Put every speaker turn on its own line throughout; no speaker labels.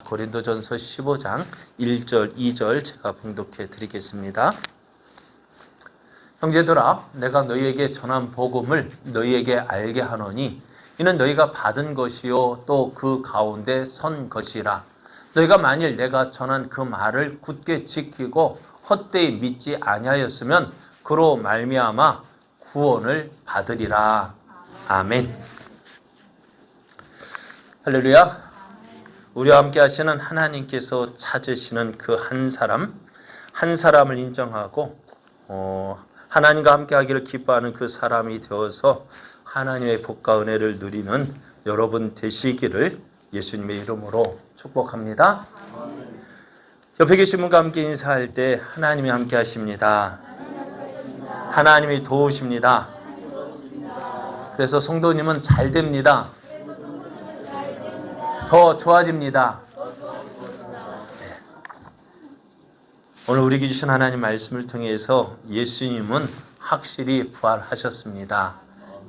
고린도전서 15장 1절 2절 제가 봉독해 드리겠습니다. 형제들아, 내가 너희에게 전한 복음을 너희에게 알게 하노니 이는 너희가 받은 것이요 또 그 가운데 선 것이라. 너희가 만일 내가 전한 그 말을 굳게 지키고 헛되이 믿지 아니하였으면 그로 말미암아 구원을 받으리라. 아멘. 할렐루야. 우리와 함께 하시는 하나님께서 찾으시는 그 한 사람을 인정하고 하나님과 함께 하기를 기뻐하는 그 사람이 되어서 하나님의 복과 은혜를 누리는 여러분 되시기를 예수님의 이름으로 축복합니다. 옆에 계신 분과 함께 인사할 때 하나님이 함께 하십니다. 하나님이 도우십니다. 그래서 성도님은 잘 됩니다. 더 좋아집니다. 오늘 우리에게 주신 하나님 말씀을 통해서 예수님은 확실히 부활하셨습니다.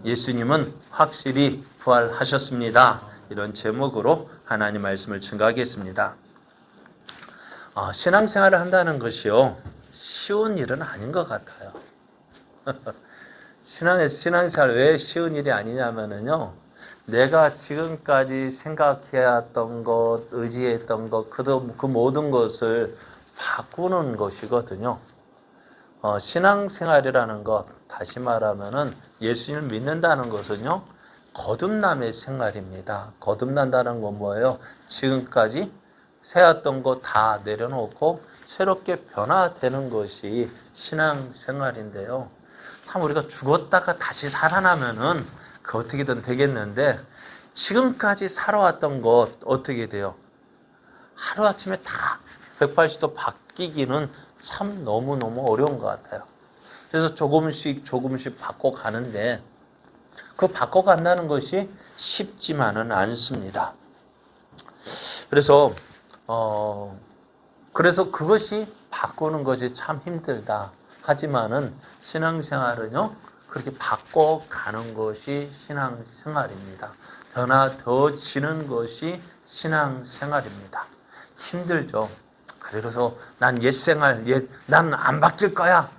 예수님은 확실히 부활하셨습니다. 이런 제목으로 하나님 말씀을 증거하겠습니다. 신앙생활을 한다는 것이요, 쉬운 일은 아닌 것 같아요. 신앙생활 왜 쉬운 일이 아니냐면요, 내가 지금까지 생각해왔던 것, 의지했던 것, 그 모든 것을 바꾸는 것이거든요. 신앙생활이라는 것, 다시 말하면은 예수님을 믿는다는 것은요, 거듭남의 생활입니다. 거듭난다는 건 뭐예요? 지금까지 세웠던 것 다 내려놓고 새롭게 변화되는 것이 신앙생활인데요. 참 우리가 죽었다가 다시 살아나면은 그 어떻게든 되겠는데, 지금까지 살아왔던 것 어떻게 돼요? 하루아침에 다 180도 바뀌기는 참 너무너무 어려운 것 같아요. 그래서 조금씩 바꿔가는데, 그 바꿔간다는 것이 쉽지만은 않습니다. 그래서 그것이 바꾸는 것이 참 힘들다. 하지만은 신앙생활은요, 그렇게 바꿔가는 것이 신앙생활입니다. 변화되어지는 것이 신앙생활입니다. 힘들죠. 그래서 난 옛생활, 난 안 바뀔 거야,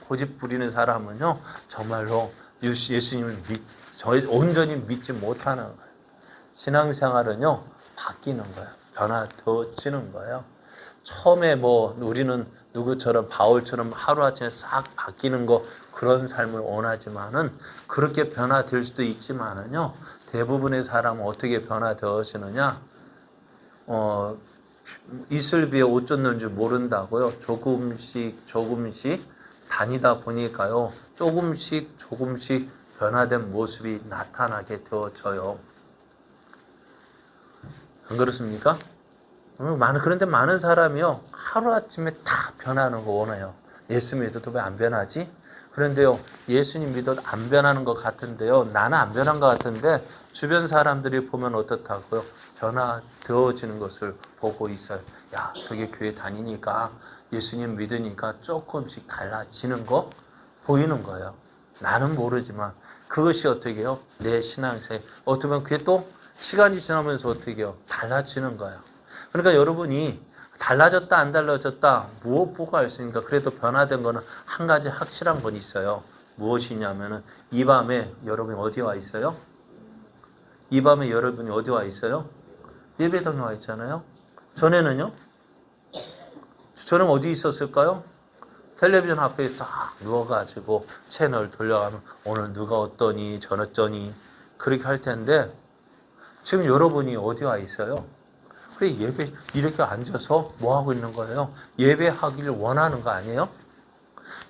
고집 부리는 사람은요, 정말로 예수님을 온전히 믿지 못하는 거예요. 신앙생활은요, 바뀌는 거예요. 변화되어지는 거예요. 처음에 우리는 누구처럼 바울처럼 하루아침에 싹 바뀌는 거, 그런 삶을 원하지만은, 그렇게 변화될 수도 있지만은요, 대부분의 사람은 어떻게 변화되어지느냐, 이슬비에 옷 젖는 줄 모른다고요. 조금씩 다니다 보니까요, 조금씩 변화된 모습이 나타나게 되어져요. 안 그렇습니까? 그런데 많은 사람이요, 하루아침에 다 변하는 거 원해요. 예수 믿어도 왜 안 변하지? 그런데요, 예수님 믿어도 안 변하는 것 같은데요, 나는 안 변한 것 같은데 주변 사람들이 보면 어떻다고요? 변화되어지는 것을 보고 있어요. 야, 저기 교회 다니니까, 예수님 믿으니까 조금씩 달라지는 거 보이는 거예요. 나는 모르지만 그것이 어떻게 해요? 내 신앙생활, 어떻게 보면 그게 또 시간이 지나면서 어떻게 해요? 달라지는 거예요. 그러니까 여러분이 달라졌다 안 달라졌다 무엇 보고 알 수 있습니까? 그래도 변화된 거는 한 가지 확실한 건 있어요. 무엇이냐면은, 이 밤에 여러분이 어디 와 있어요? 이 밤에 여러분이 어디 와 있어요? 예배당에 와 있잖아요. 전에는요? 저는 어디 있었을까요? 텔레비전 앞에 딱 누워가지고 채널 돌려가면 오늘 누가 어떠니 전 어쩌니 그렇게 할 텐데, 지금 여러분이 어디 와 있어요? 그래, 예배 이렇게 앉아서 뭐 하고 있는 거예요? 예배하기를 원하는 거 아니에요?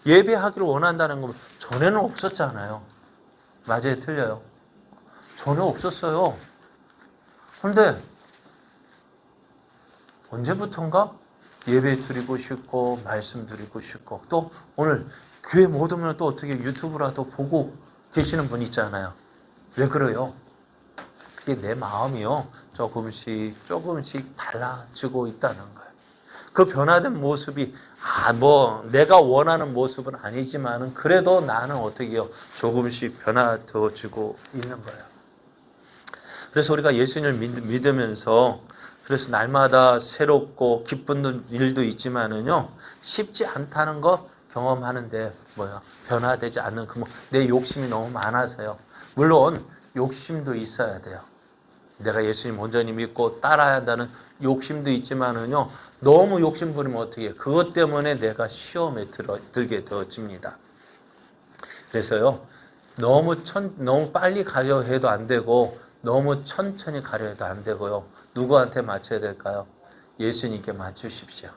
예배하기를 원한다는 건 전에는 없었잖아요. 맞아요, 틀려요? 전에 없었어요. 그런데 언제부턴가 예배 드리고 싶고 말씀 드리고 싶고, 또 오늘 교회 못 오면 또 어떻게 유튜브라도 보고 계시는 분 있잖아요. 왜 그래요? 그게 내 마음이요, 조금씩 달라지고 있다는 거예요. 그 변화된 모습이 내가 원하는 모습은 아니지만은, 그래도 나는 어떻게 해요? 조금씩 변화되어지고 있는 거예요. 그래서 우리가 예수님을 믿으면서 그래서 날마다 새롭고 기쁜 일도 있지만은요, 쉽지 않다는 거 경험하는데 변화되지 않는 내 욕심이 너무 많아서요. 물론 욕심도 있어야 돼요. 내가 예수님 온전히 믿고 따라야 한다는 욕심도 있지만은요, 너무 욕심 부리면 어떻게 해요? 그것 때문에 내가 시험에 들게 되어집니다. 그래서요, 너무 빨리 가려 해도 안 되고, 너무 천천히 가려 해도 안 되고요. 누구한테 맞춰야 될까요? 예수님께 맞추십시오.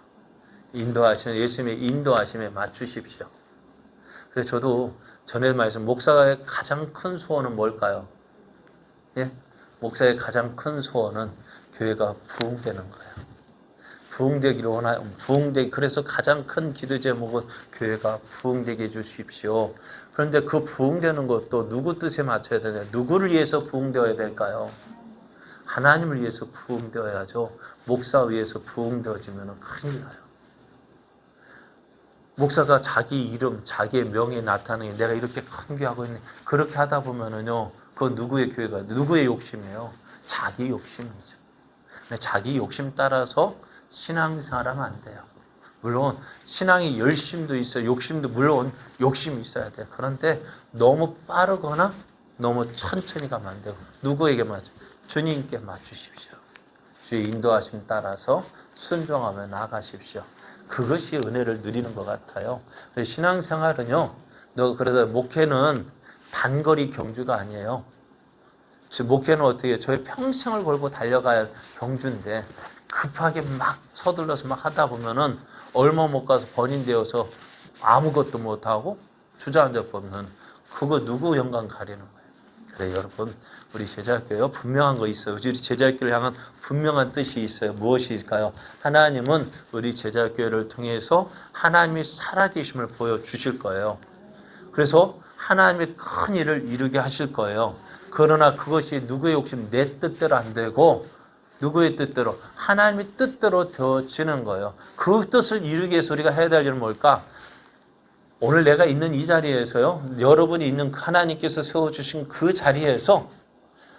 예수님의 인도하심에 맞추십시오. 그래서 저도 전에 말씀, 목사의 가장 큰 소원은 뭘까요? 예? 목사의 가장 큰 소원은 교회가 부흥되는 거예요. 부흥되기를 원하요. 그래서 가장 큰 기도 제목은 교회가 부흥되게 해주십시오. 그런데 그 부흥되는 것도 누구 뜻에 맞춰야 되냐? 누구를 위해서 부흥되어야 될까요? 하나님을 위해서 부흥되어야죠. 목사 위해서 부흥되어지면 큰일 나요. 목사가 자기 이름, 자기의 명예 나타내는 내가 이렇게 큰 교회하고 있네. 그렇게 하다 보면은요, 그건 누구의 교회가, 누구의 욕심이에요? 자기 욕심이죠. 근데 자기 욕심 따라서 신앙생활하면 안 돼요. 물론 신앙이 열심도 있어요. 욕심도 물론 욕심이 있어야 돼요. 그런데 너무 빠르거나 너무 천천히 가면 안 되고 누구에게 맞춰? 주님께 맞추십시오. 주의 인도하심 따라서 순종하며 나가십시오. 그것이 은혜를 누리는 것 같아요. 신앙생활은요, 그래서 목회는 단거리 경주가 아니에요. 목회는 어떻게 해요? 저희 평생을 걸고 달려가야 경주인데 급하게 막 서둘러서 막 하다 보면은 얼마 못 가서 번인되어서 아무것도 못하고 주저앉아 보면 그거 누구 영광 가리는 거예요. 그래 여러분, 우리 제자교회요, 분명한 거 있어요. 우리 제자교회를 향한 분명한 뜻이 있어요. 무엇일까요? 하나님은 우리 제자교회를 통해서 하나님이 살아계심을 보여주실 거예요. 그래서 하나님의 큰 일을 이루게 하실 거예요. 그러나 그것이 누구의 욕심, 내 뜻대로 안 되고 누구의 뜻대로, 하나님의 뜻대로 되어지는 거예요. 그 뜻을 이루기 위해서 우리가 해야 될 일은 뭘까? 오늘 내가 있는 이 자리에서요, 여러분이 있는 하나님께서 세워주신 그 자리에서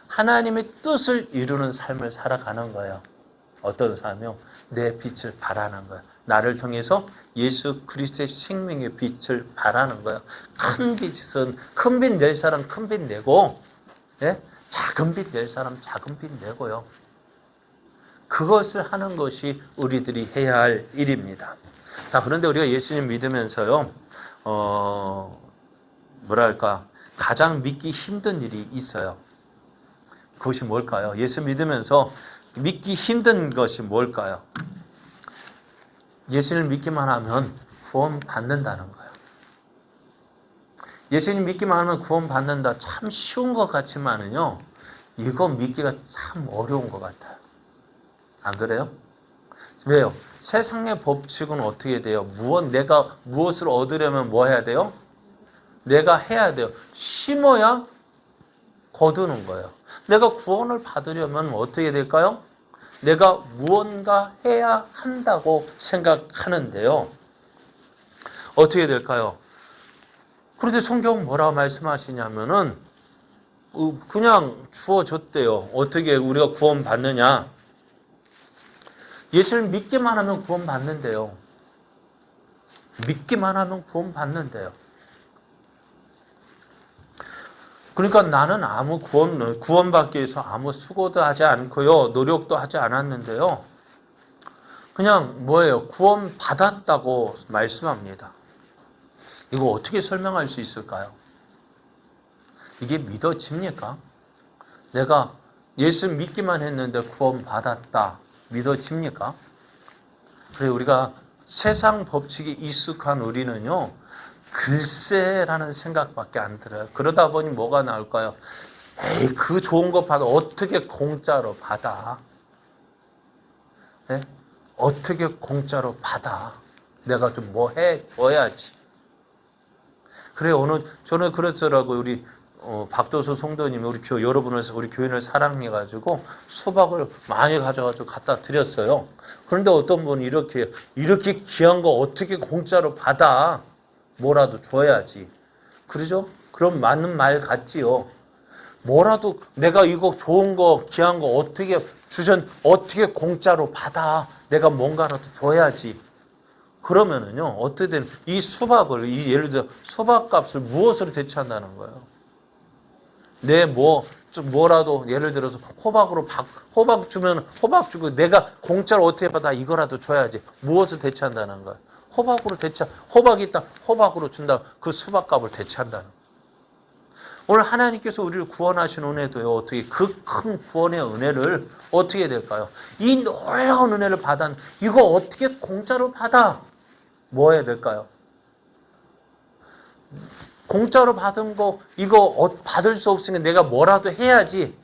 하나님의 뜻을 이루는 삶을 살아가는 거예요. 어떤 삶이요? 내 빛을 발하는 거예요. 나를 통해서 예수 그리스도의 생명의 빛을 발하는 거예요. 큰 빛은, 큰 빛 낼 사람 큰 빛 내고, 예? 작은 빛 낼 사람 작은 빛 내고요. 그것을 하는 것이 우리들이 해야 할 일입니다. 자, 그런데 우리가 예수님 믿으면서요, 가장 믿기 힘든 일이 있어요. 그것이 뭘까요? 예수 믿으면서 믿기 힘든 것이 뭘까요? 예수를 믿기만 하면 구원 받는다는 거예요. 예수님 믿기만 하면 구원 받는다. 참 쉬운 것 같지만은요, 이거 믿기가 참 어려운 것 같아요. 안 그래요? 왜요? 세상의 법칙은 어떻게 돼요? 내가 무엇을 얻으려면 뭐 해야 돼요? 내가 해야 돼요. 심어야 거두는 거예요. 내가 구원을 받으려면 어떻게 될까요? 내가 무언가 해야 한다고 생각하는데요. 어떻게 될까요? 그런데 성경은 뭐라고 말씀하시냐면은 그냥 주어졌대요. 어떻게 우리가 구원 받느냐? 예수를 믿기만 하면 구원 받는데요. 믿기만 하면 구원 받는데요. 그러니까 나는 아무 구원받기 위해서 아무 수고도 하지 않고요, 노력도 하지 않았는데요. 그냥 구원 받았다고 말씀합니다. 이거 어떻게 설명할 수 있을까요? 이게 믿어집니까? 내가 예수 믿기만 했는데 구원 받았다. 믿어집니까? 그래, 우리가 세상 법칙이 익숙한 우리는요, 글쎄라는 생각밖에 안 들어요. 그러다 보니 뭐가 나올까요? 에이, 그 좋은 거 받아. 어떻게 공짜로 받아? 네? 어떻게 공짜로 받아? 내가 좀 뭐 해줘야지. 그래, 저는 그렇더라고요. 우리 박도수 성도님이 우리 교인을 사랑해가지고 수박을 많이 가져가지고 갖다 드렸어요. 그런데 어떤 분이 이렇게 귀한 거 어떻게 공짜로 받아? 뭐라도 줘야지. 그러죠? 그럼 맞는 말 같지요. 뭐라도 내가 이거 좋은 거, 귀한 거 어떻게 공짜로 받아. 내가 뭔가라도 줘야지. 그러면은요, 어떻게든 이 수박을, 예를 들어 수박값을 무엇으로 대체한다는 거예요? 뭐라도 예를 들어서 호박 주면 호박 주고 내가 공짜로 어떻게 받아 이거라도 줘야지. 무엇을 대체한다는 거야? 호박이 있다. 호박으로 준다. 그 수박값을 대체한다는 거야. 오늘 하나님께서 우리를 구원하신 은혜도요. 어떻게 그 큰 구원의 은혜를 어떻게 될까요? 이 놀라운 은혜를 이거 어떻게 공짜로 받아? 뭐 해야 될까요? 공짜로 받은 거 이거 받을 수 없으니까 내가 뭐라도 해야지.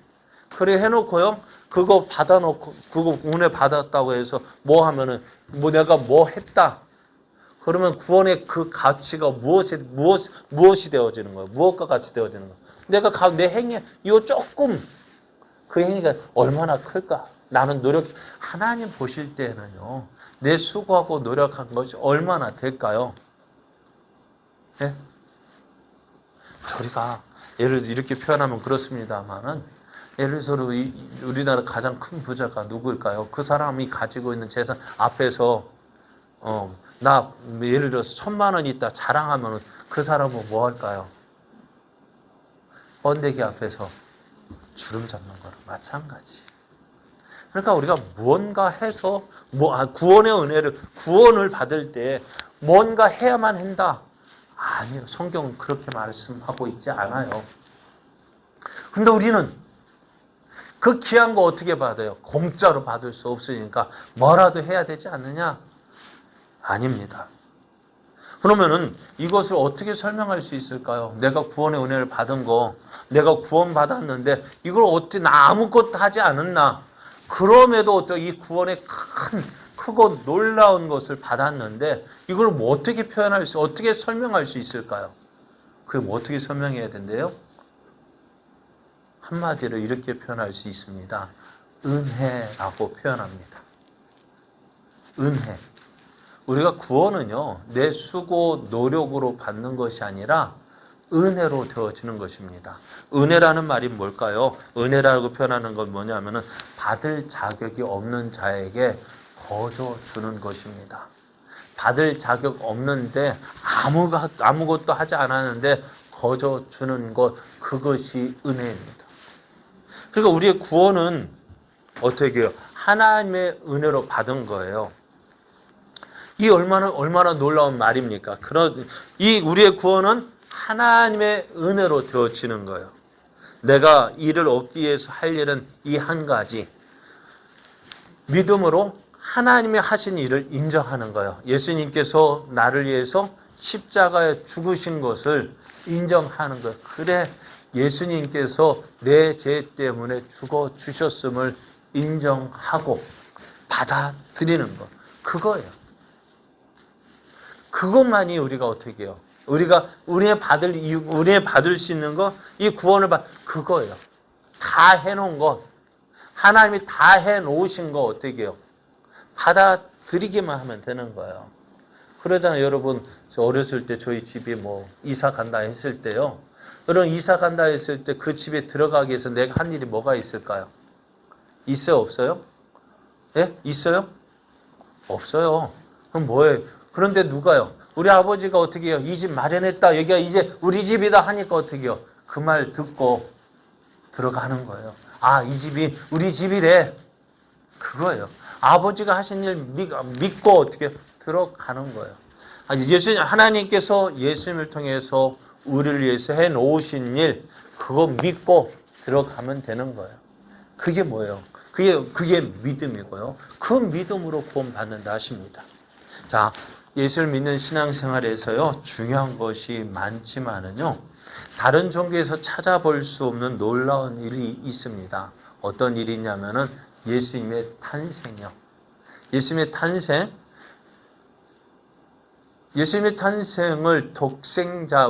그래 해놓고요. 그거 받아놓고 그거 은혜 받았다고 해서 뭐 하면은 내가 뭐 했다. 그러면 구원의 그 가치가 무엇이 되어지는 거예요? 무엇과 같이 되어지는 거예요? 내 행위 이거 조금 그 행위가 얼마나 클까? 나는 하나님 보실 때는요. 내 수고하고 노력한 것이 얼마나 될까요? 네? 우리가 예를 들어 이렇게 표현하면 그렇습니다만은 예를 들어서 우리나라 가장 큰 부자가 누구일까요? 그 사람이 가지고 있는 재산 앞에서 나 예를 들어서 1,000만 원이 있다 자랑하면 그 사람은 뭐 할까요? 번데기 앞에서 주름 잡는 거랑 마찬가지. 그러니까 우리가 무언가 해서 구원을 받을 때 뭔가 해야만 한다. 아니요. 성경은 그렇게 말씀하고 있지 않아요. 근데 우리는 그 귀한 거 어떻게 받아요? 공짜로 받을 수 없으니까 뭐라도 해야 되지 않느냐? 아닙니다. 그러면은 이것을 어떻게 설명할 수 있을까요? 내가 구원의 은혜를 받은 거, 내가 구원받았는데 이걸 어떻게 나 아무것도 하지 않았나? 그럼에도 이 구원의 크고 놀라운 것을 받았는데 이걸 어떻게 설명할 수 있을까요? 그럼 어떻게 설명해야 된대요? 한마디로 이렇게 표현할 수 있습니다. 은혜라고 표현합니다. 은혜. 우리가 구원은요, 내 수고, 노력으로 받는 것이 아니라 은혜로 되어지는 것입니다. 은혜라는 말이 뭘까요? 은혜라고 표현하는 건 뭐냐면은 받을 자격이 없는 자에게 거저 주는 것입니다. 받을 자격 없는데 아무것도 하지 않았는데 거저 주는 것, 그것이 은혜입니다. 그러니까 우리의 구원은 어떻게 해요? 하나님의 은혜로 받은 거예요. 이 얼마나 놀라운 말입니까? 이 우리의 구원은 하나님의 은혜로 되어지는 거예요. 내가 이를 얻기 위해서 할 일은 이 한 가지. 믿음으로 하나님이 하신 일을 인정하는 거예요. 예수님께서 나를 위해서 십자가에 죽으신 것을 인정하는 거예요. 그래, 예수님께서 내 죄 때문에 죽어 주셨음을 인정하고 받아들이는 것. 그거예요. 그것만이 우리가 어떻게 해요? 우리가 은혜 받을 수 있는 거, 이 구원을 그거예요. 다 해놓은 것. 하나님이 다 해놓으신 거 어떻게 해요? 받아들이기만 하면 되는 거예요. 그러잖아요. 여러분, 저 어렸을 때 저희 집이 이사 간다 했을 때요. 여러분, 이사 간다 했을 때 그 집에 들어가기 위해서 내가 한 일이 뭐가 있을까요? 있어요? 없어요? 예? 있어요? 없어요. 그럼 뭐예요? 그런데 누가요? 우리 아버지가 어떻게 해요? 이 집 마련했다. 여기가 이제 우리 집이다 하니까 어떻게 해요? 그 말 듣고 들어가는 거예요. 아, 이 집이 우리 집이래. 그거예요. 아버지가 하신 일 믿고 어떻게 들어가는 거예요. 하나님께서 예수님을 통해서 우리를 위해서 해 놓으신 일, 그거 믿고 들어가면 되는 거예요. 그게 뭐예요? 그게 믿음이고요. 그 믿음으로 구원받는다 하십니다. 자, 예수를 믿는 신앙생활에서요, 중요한 것이 많지만은요, 다른 종교에서 찾아볼 수 없는 놀라운 일이 있습니다. 어떤 일이냐면은 예수님의 탄생이요. 예수님의 탄생을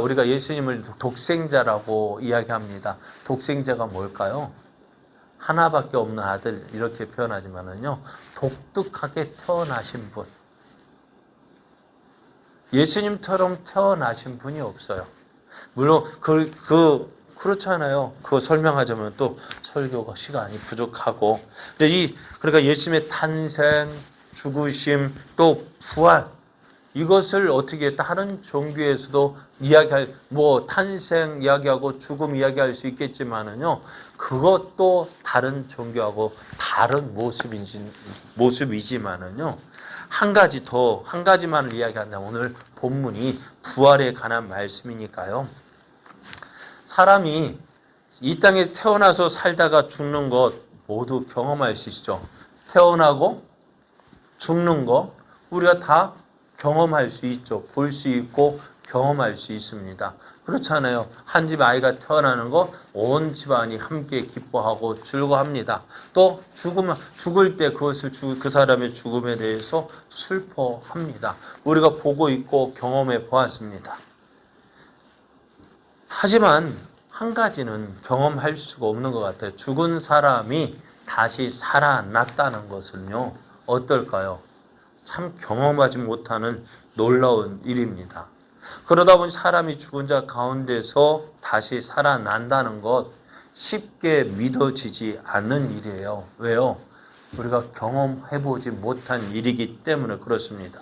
우리가 예수님을 독생자라고 이야기합니다. 독생자가 뭘까요? 하나밖에 없는 아들, 이렇게 표현하지만은요, 독특하게 태어나신 분. 예수님처럼 태어나신 분이 없어요. 물론, 그렇잖아요. 그거 설명하자면 또 설교가 시간이 부족하고. 근데 그러니까 예수님의 탄생, 죽으심, 또 부활, 이것을 어떻게 다른 종교에서도 탄생 이야기하고 죽음 이야기할 수 있겠지만은요, 그것도 다른 종교하고 다른 모습이지만은요, 한 가지만을 이야기한다면 오늘 본문이 부활에 관한 말씀이니까요. 사람이 이 땅에 태어나서 살다가 죽는 것 모두 경험할 수 있죠. 태어나고 죽는 거 우리가 다 경험할 수 있죠. 볼 수 있고 경험할 수 있습니다. 그렇잖아요. 한 집 아이가 태어나는 거 온 집안이 함께 기뻐하고 즐거워합니다. 또 죽을 때 그 사람의 죽음에 대해서 슬퍼합니다. 우리가 보고 있고 경험해 보았습니다. 하지만 한 가지는 경험할 수가 없는 것 같아요. 죽은 사람이 다시 살아났다는 것은요, 어떨까요? 참 경험하지 못하는 놀라운 일입니다. 그러다 보니 사람이 죽은 자 가운데서 다시 살아난다는 것 쉽게 믿어지지 않는 일이에요. 왜요? 우리가 경험해보지 못한 일이기 때문에 그렇습니다.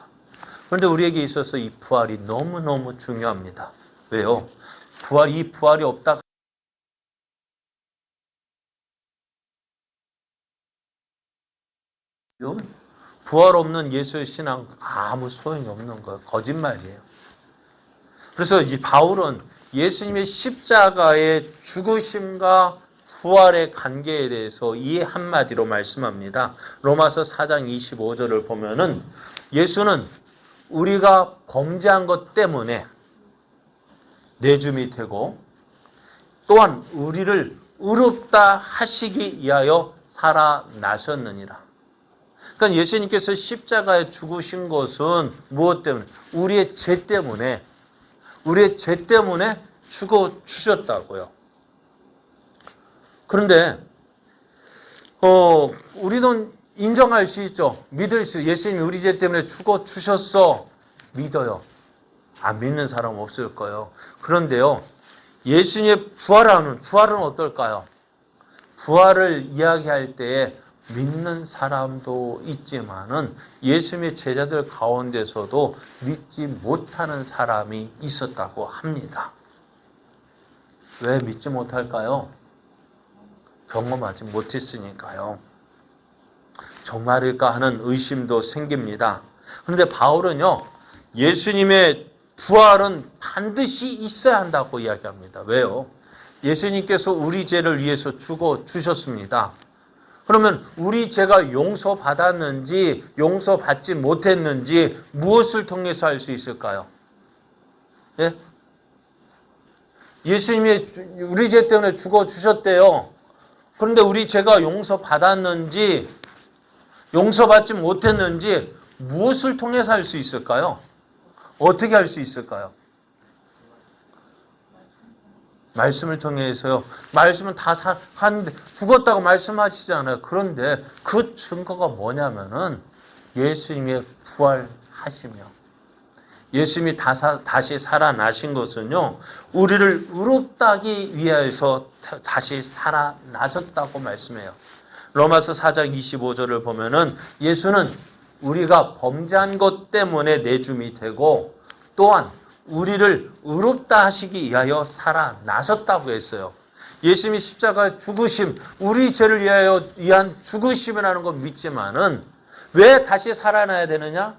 그런데 우리에게 있어서 이 부활이 너무너무 중요합니다. 왜요? 이 부활이 없다. 부활 없는 예수의 신앙 아무 소용이 없는 거예요. 거짓말이에요. 그래서 이 바울은 예수님의 십자가의 죽으심과 부활의 관계에 대해서 이 한마디로 말씀합니다. 로마서 4장 25절을 보면은 예수는 우리가 범죄한 것 때문에 내줌이 되고 또한 우리를 의롭다 하시기 위하여 살아나셨느니라. 그러니까 예수님께서 십자가에 죽으신 것은 무엇 때문에? 우리의 죄 때문에 죽어 주셨다고요. 그런데 우리는 인정할 수 있죠. 믿을 수, 예수님이 우리 죄 때문에 죽어 주셨어. 믿어요. 안 믿는 사람 없을 거예요. 그런데요, 예수님의 부활은 어떨까요? 부활을 이야기할 때에 믿는 사람도 있지만은 예수님의 제자들 가운데서도 믿지 못하는 사람이 있었다고 합니다. 왜 믿지 못할까요? 경험하지 못했으니까요. 정말일까 하는 의심도 생깁니다. 그런데 바울은요, 예수님의 부활은 반드시 있어야 한다고 이야기합니다. 왜요? 예수님께서 우리 죄를 위해서 죽어 주셨습니다. 그러면 우리 죄가 용서받았는지 용서받지 못했는지 무엇을 통해서 알 수 있을까요? 예? 예수님이 우리 죄 때문에 죽어 주셨대요. 그런데 우리 죄가 용서받았는지 용서받지 못했는지 무엇을 통해서 알 수 있을까요? 어떻게 알 수 있을까요? 말씀을 통해서요. 말씀은 다 죽었다고 말씀하시잖아요. 그런데 그 증거가 뭐냐면은 예수님의 부활하시며 예수님이 다시 살아나신 것은요, 우리를 의롭다기 위하여서 다시 살아나셨다고 말씀해요. 로마서 4장 25절을 보면은 예수는 우리가 범죄한 것 때문에 내줌이 되고 또한 우리를 의롭다 하시기 위하여 살아나셨다고 했어요. 예수님이 십자가의 죽으심, 우리 죄를 위한 죽으심이라는 걸 믿지만은 왜 다시 살아나야 되느냐?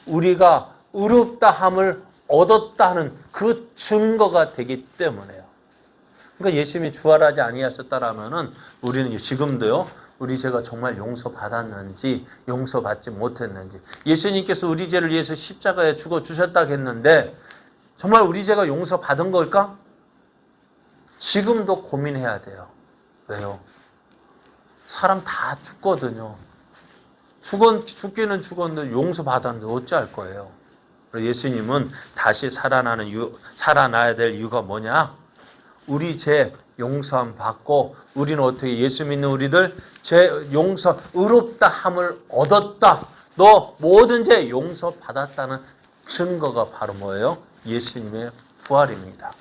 우리가 의롭다함을 얻었다는 그 증거가 되기 때문에요. 그러니까 예수님이 부활하지 아니하셨다라면은 우리는 지금도요, 우리 죄가 정말 용서받았는지 용서받지 못했는지, 예수님께서 우리 죄를 위해서 십자가에 죽어 주셨다고 했는데 정말 우리 죄가 용서받은 걸까? 지금도 고민해야 돼요. 왜요? 사람 다 죽거든요. 죽기는 죽었는데 용서받았는데 어찌할 거예요? 예수님은 다시 살아나야 될 이유가 뭐냐? 우리 죄 용서함 받고 우리는 어떻게 예수 믿는 우리들 죄 용서 의롭다함을 얻었다. 너 모든 죄 용서 받았다는 증거가 바로 뭐예요? 예수님의 부활입니다.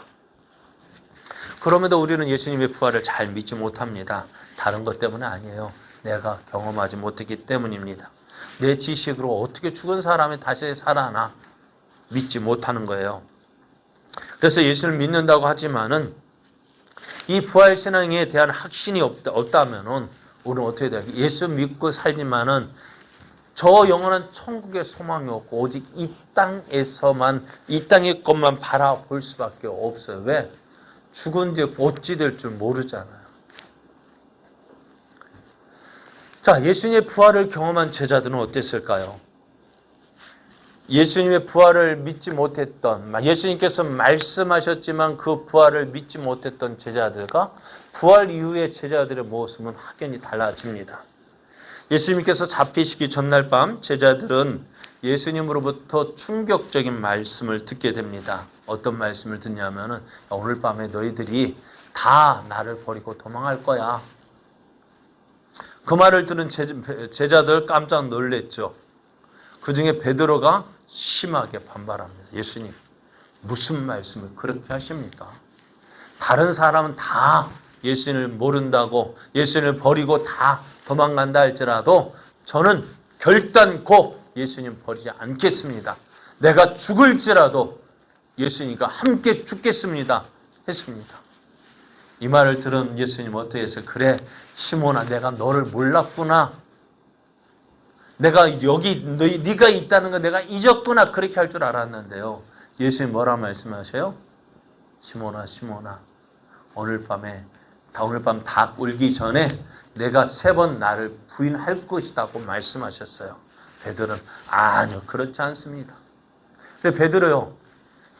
그럼에도 우리는 예수님의 부활을 잘 믿지 못합니다. 다른 것 때문에 아니에요. 내가 경험하지 못했기 때문입니다. 내 지식으로 어떻게 죽은 사람이 다시 살아나 믿지 못하는 거예요. 그래서 예수를 믿는다고 하지만은 이 부활신앙에 대한 확신이 없다면은 우리는 어떻게 돼요? 예수 믿고 살지만은 저 영원한 천국의 소망이 없고 오직 이 땅에서만 이 땅의 것만 바라볼 수밖에 없어요. 왜? 죽은 뒤에 어찌 될 줄 모르잖아요. 자, 예수님의 부활을 경험한 제자들은 어땠을까요? 예수님의 부활을 믿지 못했던, 예수님께서 말씀하셨지만 그 부활을 믿지 못했던 제자들과 부활 이후의 제자들의 모습은 확연히 달라집니다. 예수님께서 잡히시기 전날 밤 제자들은 예수님으로부터 충격적인 말씀을 듣게 됩니다. 어떤 말씀을 듣냐면은 오늘 밤에 너희들이 다 나를 버리고 도망할 거야. 그 말을 들은 제자들 깜짝 놀랬죠. 그 중에 베드로가 심하게 반발합니다. 예수님, 무슨 말씀을 그렇게 하십니까? 다른 사람은 다 예수님을 모른다고 예수님을 버리고 다 도망간다 할지라도 저는 결단코 예수님 버리지 않겠습니다. 내가 죽을지라도 예수님과 함께 죽겠습니다. 했습니다. 이 말을 들은 예수님 어떻게 했어요? 그래, 시몬아, 내가 너를 몰랐구나. 내가 여기 네가 있다는 거 내가 잊었구나. 그렇게 할 줄 알았는데요. 예수님 뭐라 말씀하셔요? 시몬아, 시몬아, 오늘 밤 닭 울기 전에 내가 3번 나를 부인할 것이다고 말씀하셨어요. 베드로는 아니요, 그렇지 않습니다. 근데 베드로요,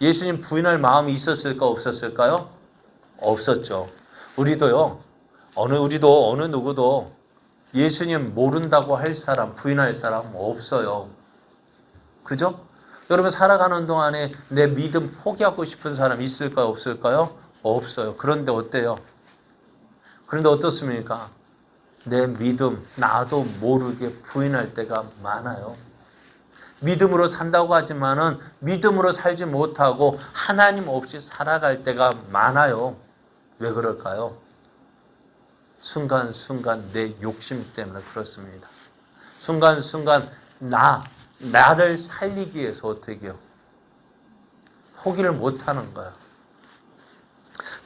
예수님 부인할 마음이 있었을까 없었을까요? 없었죠. 우리도 어느 누구도 예수님 모른다고 할 사람, 부인할 사람 없어요. 그죠? 여러분 살아가는 동안에 내 믿음 포기하고 싶은 사람 있을까요? 없을까요? 없어요. 그런데 어때요? 그런데 어떻습니까? 내 믿음 나도 모르게 부인할 때가 많아요. 믿음으로 산다고 하지만은 믿음으로 살지 못하고 하나님 없이 살아갈 때가 많아요. 왜 그럴까요? 순간순간 내 욕심 때문에 그렇습니다. 순간순간 나를 살리기 위해서 어떻게 해요? 포기를 못하는 거야.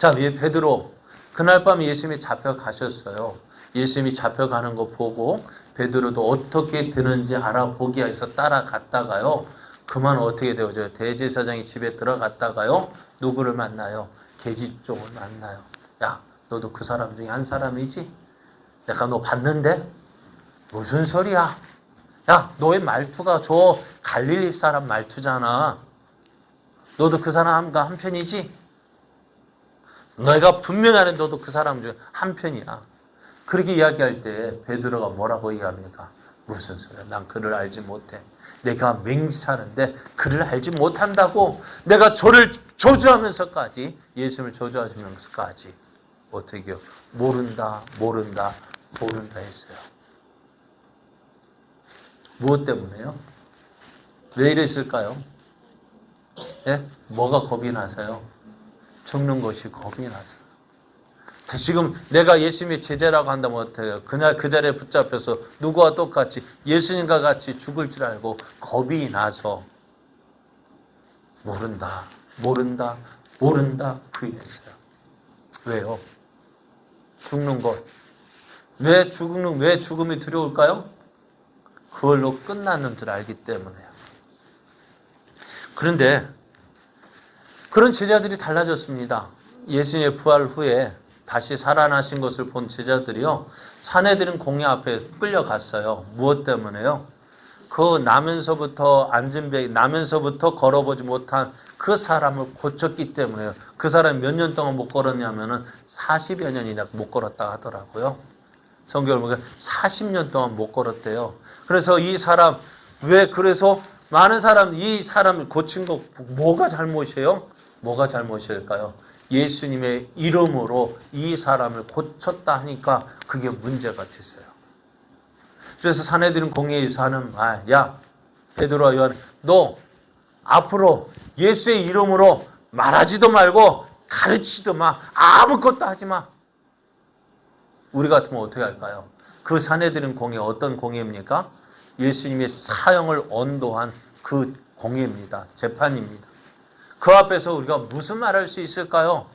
자, 베드로 그날 밤 예수님이 잡혀가셨어요. 예수님이 잡혀가는 거 보고 베드로도 어떻게 되는지 알아보기 위해서 따라갔다가요. 그만 어떻게 되어져요? 대제사장이 집에 들어갔다가요. 누구를 만나요? 계집 쪽을 만나요. 야, 너도 그 사람 중에 한 사람이지? 내가 너 봤는데? 무슨 소리야? 야, 너의 말투가 저 갈릴리 사람 말투잖아. 너도 그 사람과 한 편이지? 내가 분명히 아는 너도 그 사람 중에 한 편이야. 그렇게 이야기할 때 베드로가 뭐라고 얘기합니까? 무슨 소리야? 난 그를 알지 못해. 내가 맹세하는데 그를 알지 못한다고. 내가 저를 저주하면서까지, 예수님을 저주하시면서까지 어떻게 해요? 모른다 했어요. 무엇 때문에요? 왜 이랬을까요? 예? 뭐가 겁이 나서요? 죽는 것이 겁이 나서. 지금 내가 예수님의 제자라고 한다면 어때요? 그날 그 자리에 붙잡혀서 누구와 똑같이 예수님과 같이 죽을 줄 알고 겁이 나서 모른다 부인했어요. 왜요? 죽는 것. 왜 죽음이 두려울까요? 그걸로 끝나는 줄 알기 때문에요. 그런데 그런 제자들이 달라졌습니다. 예수님의 부활 후에 다시 살아나신 것을 본 제자들이요, 산헤드린 공회 앞에 끌려갔어요. 무엇 때문에요? 그 나면서부터 걸어보지 못한 그 사람을 고쳤기 때문에요. 그 사람이 몇 년 동안 못 걸었냐면은 40여 년이나 못 걸었다 하더라고요. 성경을 보면 40년 동안 못 걸었대요. 그래서 이 사람, 그래서 많은 이 사람을 고친 거 뭐가 잘못이에요? 뭐가 잘못일까요? 예수님의 이름으로 이 사람을 고쳤다 하니까 그게 문제가 됐어요. 그래서 산헤드린 공회에서 하는 말, 야, 베드로와 요한, 너 앞으로 예수의 이름으로 말하지도 말고 가르치도 마. 아무것도 하지 마. 우리 같으면 어떻게 할까요? 그 사내들은 공예 어떤 공예입니까? 예수님의 사형을 언도한 그 공예입니다. 재판입니다. 그 앞에서 우리가 무슨 말할 수 있을까요?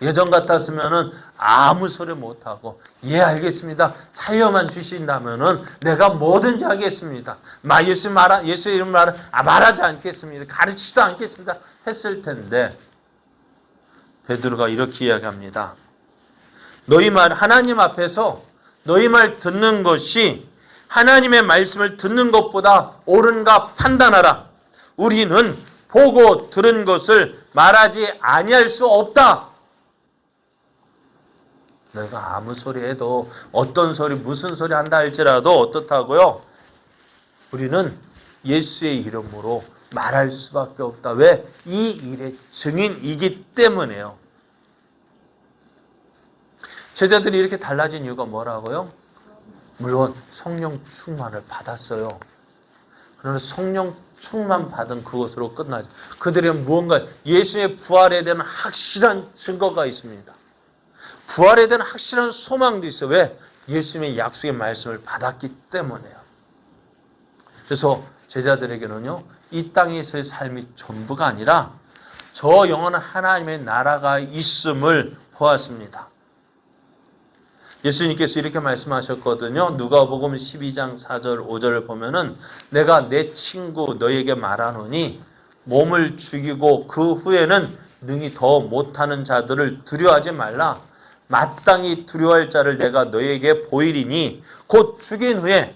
예전 같았으면은 아무 소리 못하고 예 알겠습니다. 살려만 주신다면은 내가 뭐든지 하겠습니다. 예수 이름 말하지 않겠습니다. 가르치지도 않겠습니다. 했을 텐데 베드로가 이렇게 이야기합니다. 너희 말 하나님 앞에서 너희 말 듣는 것이 하나님의 말씀을 듣는 것보다 옳은가 판단하라. 우리는 보고 들은 것을 말하지 아니할 수 없다. 너희가 아무 소리 해도 어떤 소리 무슨 소리 한다 할지라도 어떻다고요? 우리는 예수의 이름으로 말할 수밖에 없다. 왜? 이 일의 증인이기 때문에요. 제자들이 이렇게 달라진 이유가 뭐라고요? 물론 성령 충만을 받았어요. 그러나 성령 충만 받은 그것으로 끝나죠. 그들은 무언가 예수의 부활에 대한 확실한 증거가 있습니다. 부활에 대한 확실한 소망도 있어요. 왜? 예수님의 약속의 말씀을 받았기 때문에요. 그래서 제자들에게는요, 이 땅에서의 삶이 전부가 아니라 저 영원한 하나님의 나라가 있음을 보았습니다. 예수님께서 이렇게 말씀하셨거든요. 누가복음 12장 4절 5절을 보면은 내가 내 친구 너에게 말하노니 몸을 죽이고 그 후에는 능히 더 못하는 자들을 두려워하지 말라. 마땅히 두려워할 자를 내가 너에게 보이리니 곧 죽인 후에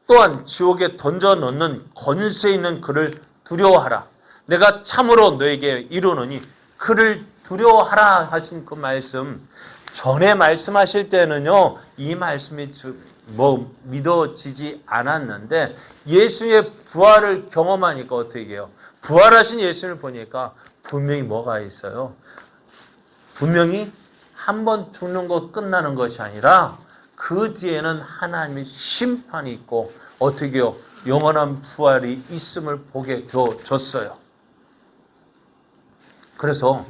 또한 지옥에 던져 넣는 권세 있는 그를 두려워하라. 내가 참으로 너에게 이르노니 그를 두려워하라 하신 그 말씀, 전에 말씀하실 때는요, 이 말씀이 믿어지지 않았는데 예수의 부활을 경험하니까 어떻게 해요? 부활하신 예수를 보니까 분명히 뭐가 있어요? 분명히 한 번 죽는 것 끝나는 것이 아니라 그 뒤에는 하나님의 심판이 있고 어떻게 해요? 영원한 부활이 있음을 보게 되어졌어요. 그래서